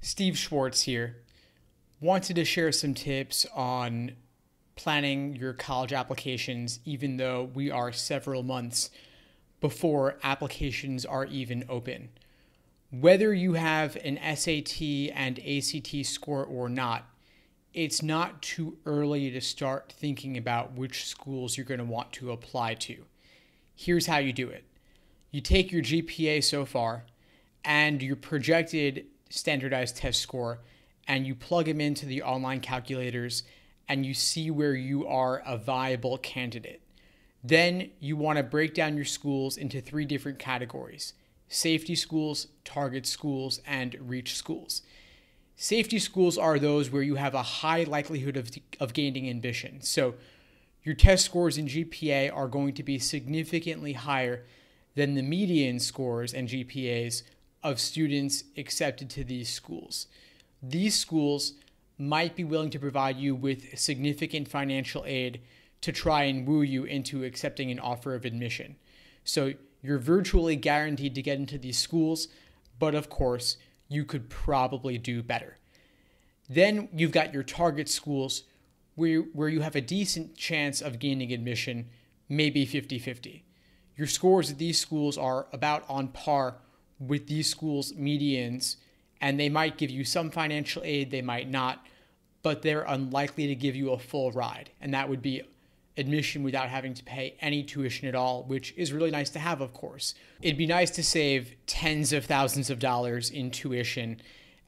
Steve Schwartz here. Wanted to share some tips on planning your college applications, even though we are several months before applications are even open. Whether you have an SAT and ACT score or not, it's not too early to start thinking about which schools you're going to want to apply to. Here's how you do it. You take your GPA so far and your projected standardized test score, and you plug them into the online calculators and you see where you are a viable candidate. Then you want to break down your schools into three different categories: safety schools, target schools, and reach schools. Safety schools are those where you have a high likelihood of gaining admission. So your test scores and GPA are going to be significantly higher than the median scores and GPAs of students accepted to these schools. These schools might be willing to provide you with significant financial aid to try and woo you into accepting an offer of admission. So you're virtually guaranteed to get into these schools, but of course, you could probably do better. Then you've got your target schools where you have a decent chance of gaining admission, maybe 50-50. Your scores at these schools are about on par with these schools' medians, and they might give you some financial aid, they might not, but they're unlikely to give you a full ride. And that would be admission without having to pay any tuition at all, which is really nice to have, of course. It'd be nice to save tens of thousands of dollars in tuition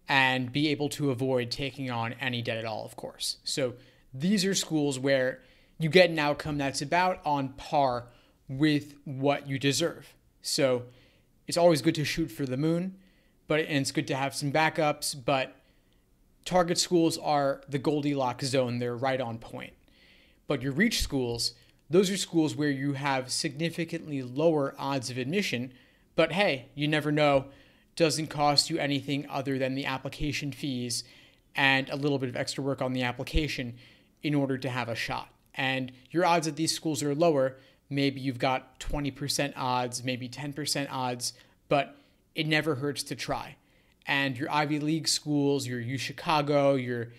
and be able to avoid taking on any debt at all, of course. So these are schools where you get an outcome that's about on par with what you deserve. So it's always good to shoot for the moon, and it's good to have some backups, but target schools are the Goldilocks zone. They're right on point. But your reach schools, those are schools where you have significantly lower odds of admission, but hey, you never know. Doesn't cost you anything other than the application fees and a little bit of extra work on the application in order to have a shot. And your odds at these schools are lower. Maybe you've got 20% odds, maybe 10% odds, but it never hurts to try. And your Ivy League schools, your UChicago, your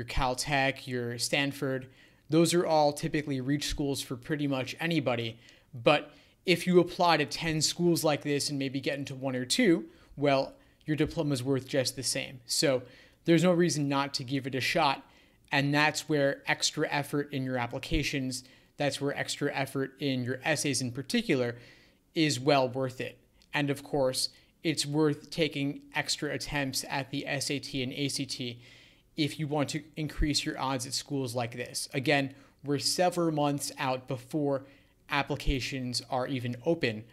Caltech, your Stanford, those are all typically reach schools for pretty much anybody. But if you apply to 10 schools like this and maybe get into one or two, well, your diploma is worth just the same. So there's no reason not to give it a shot. And that's where extra effort in your applications, that's where extra effort in your essays in particular is well worth it. And of course, it's worth taking extra attempts at the SAT and ACT if you want to increase your odds at schools like this. Again, we're several months out before applications are even open,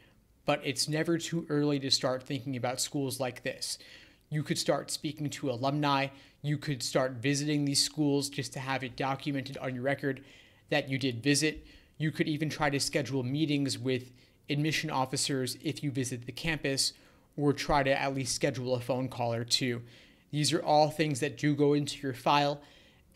but it's never too early to start thinking about schools like this. You could start speaking to alumni. You could start visiting these schools just to have it documented on your record that you did visit. You could even try to schedule meetings with admission officers if you visit the campus, or try to at least schedule a phone call or two. These are all things that do go into your file,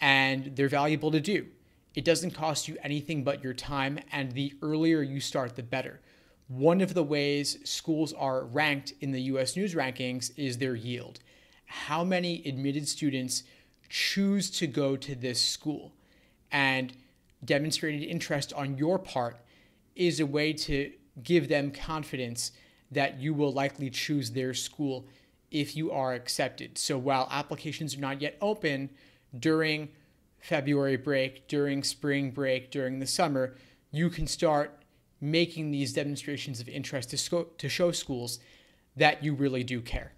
and they're valuable to do. It doesn't cost you anything but your time, and the earlier you start, the better. One of the ways schools are ranked in the US News rankings is their yield. How many admitted students choose to go to this school? And demonstrated interest on your part is a way to give them confidence that you will likely choose their school if you are accepted. So while applications are not yet open, during February break, during spring break, during the summer, you can start making these demonstrations of interest to show schools that you really do care.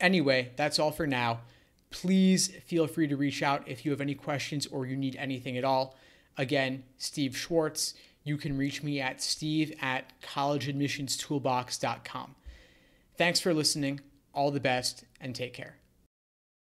Anyway, that's all for now. Please feel free to reach out if you have any questions or you need anything at all. Again, Steve Schwartz. You can reach me at steve@collegeadmissionstoolbox.com. Thanks for listening. All the best, and take care.